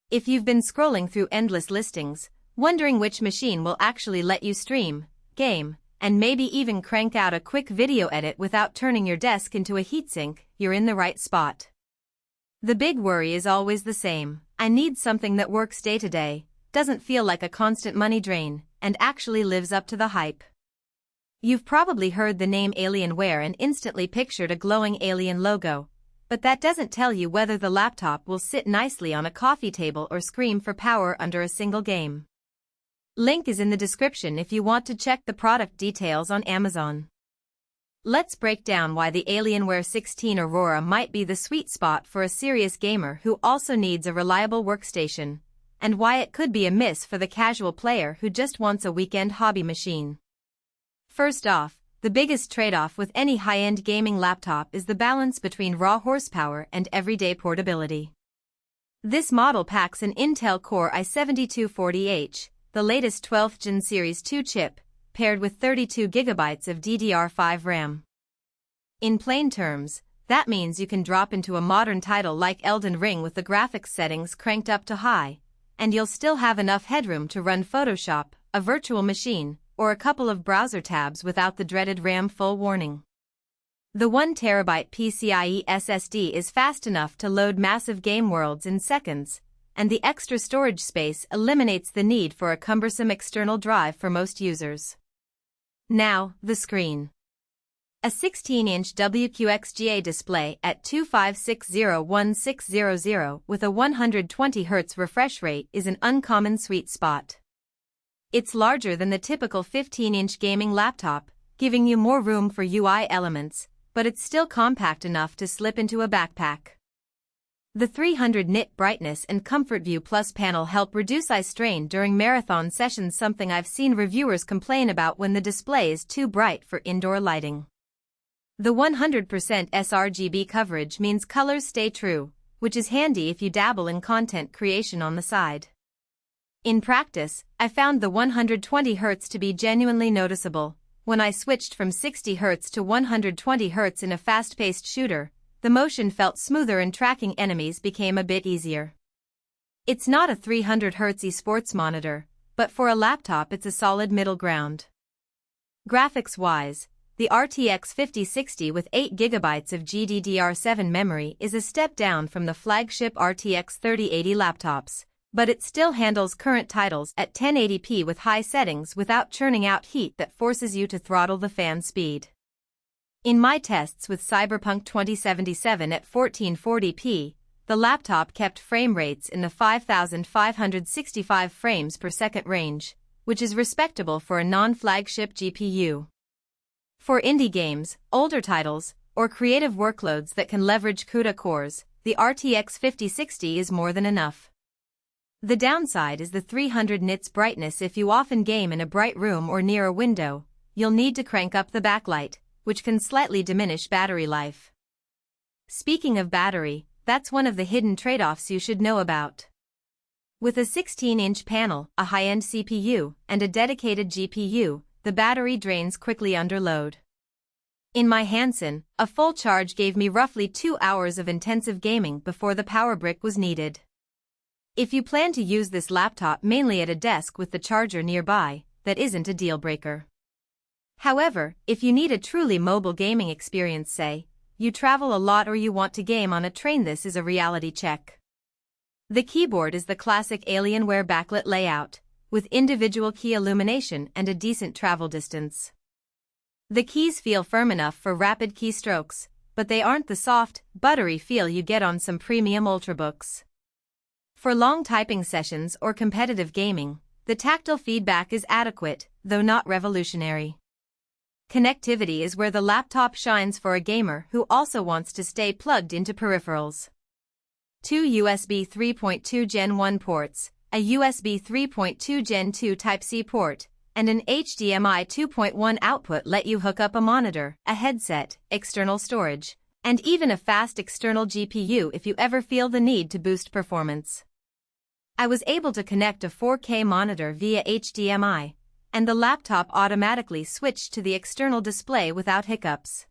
If you've been scrolling through endless listings, wondering which machine will actually let you stream, game, and maybe even crank out a quick video edit without turning your desk into a heatsink, you're in the right spot. The big worry is always the same: I need something that works day to day, doesn't feel like a constant money drain, and actually lives up to the hype. You've probably heard the name Alienware and instantly pictured a glowing alien logo, but that doesn't tell you whether the laptop will sit nicely on a coffee table or scream for power under a single game. Link is in the description if you want to check the product details on Amazon. Let's break down why the Alienware 16 Aurora might be the sweet spot for a serious gamer who also needs a reliable workstation, and why it could be a miss for the casual player who just wants a weekend hobby machine. First off, the biggest trade-off with any high-end gaming laptop is the balance between raw horsepower and everyday portability. This model packs an Intel Core i7240H, the latest 12th Gen Series 2 chip, paired with 32GB of DDR5 RAM. In plain terms, that means you can drop into a modern title like Elden Ring with the graphics settings cranked up to high, and you'll still have enough headroom to run Photoshop, a virtual machine, or a couple of browser tabs without the dreaded RAM full warning. The 1TB PCIe SSD is fast enough to load massive game worlds in seconds, and the extra storage space eliminates the need for a cumbersome external drive for most users. Now, the screen. A 16-inch WQXGA display at 25601600 with a 120Hz refresh rate is an uncommon sweet spot. It's larger than the typical 15-inch gaming laptop, giving you more room for UI elements, but it's still compact enough to slip into a backpack. The 300 nit brightness and Comfort View Plus panel help reduce eye strain during marathon sessions, something I've seen reviewers complain about when the display is too bright for indoor lighting. The 100% sRGB coverage means colors stay true, which is handy if you dabble in content creation on the side. In practice, I found the 120Hz to be genuinely noticeable. When I switched from 60Hz to 120Hz in a fast-paced shooter, the motion felt smoother and tracking enemies became a bit easier. It's not a 300Hz esports monitor, but for a laptop it's a solid middle ground. Graphics-wise, the RTX 5060 with 8GB of GDDR7 memory is a step down from the flagship RTX 3080 laptops, but it still handles current titles at 1080p with high settings without churning out heat that forces you to throttle the fan speed. In my tests with Cyberpunk 2077 at 1440p, the laptop kept frame rates in the 5,565 frames per second range, which is respectable for a non-flagship GPU. For indie games, older titles, or creative workloads that can leverage CUDA cores, the RTX 5060 is more than enough. The downside is the 300 nits brightness. If you often game in a bright room or near a window, you'll need to crank up the backlight, which can slightly diminish battery life. Speaking of battery, that's one of the hidden trade-offs you should know about. With a 16-inch panel, a high-end CPU, and a dedicated GPU, the battery drains quickly under load. In my Hanson, a full charge gave me roughly 2 hours of intensive gaming before the power brick was needed. If you plan to use this laptop mainly at a desk with the charger nearby, that isn't a deal-breaker. However, if you need a truly mobile gaming experience, say, you travel a lot or you want to game on a train, this is a reality check. The keyboard is the classic Alienware backlit layout, with individual key illumination and a decent travel distance. The keys feel firm enough for rapid keystrokes, but they aren't the soft, buttery feel you get on some premium ultrabooks. For long typing sessions or competitive gaming, the tactile feedback is adequate, though not revolutionary. Connectivity is where the laptop shines for a gamer who also wants to stay plugged into peripherals. 2 USB 3.2 Gen 1 ports, a USB 3.2 Gen 2 Type-C port, and an HDMI 2.1 output let you hook up a monitor, a headset, external storage, and even a fast external GPU if you ever feel the need to boost performance. I was able to connect a 4K monitor via HDMI, and the laptop automatically switched to the external display without hiccups.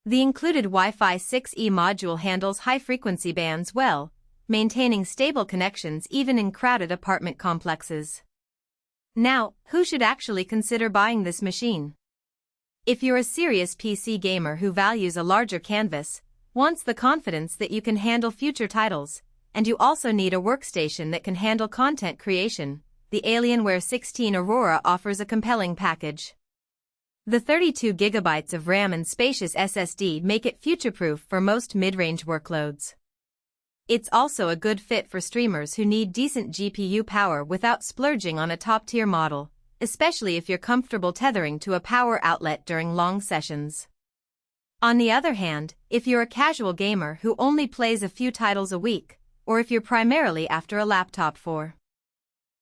The included Wi-Fi 6E module handles high-frequency bands well, maintaining stable connections even in crowded apartment complexes. Now, who should actually consider buying this machine? If you're a serious PC gamer who values a larger canvas, wants the confidence that you can handle future titles, and you also need a workstation that can handle content creation, the Alienware 16 Aurora offers a compelling package. The 32 GB of RAM and spacious SSD make it future-proof for most mid-range workloads. It's also a good fit for streamers who need decent GPU power without splurging on a top-tier model, especially if you're comfortable tethering to a power outlet during long sessions. On the other hand, if you're a casual gamer who only plays a few titles a week, or if you're primarily after a laptop for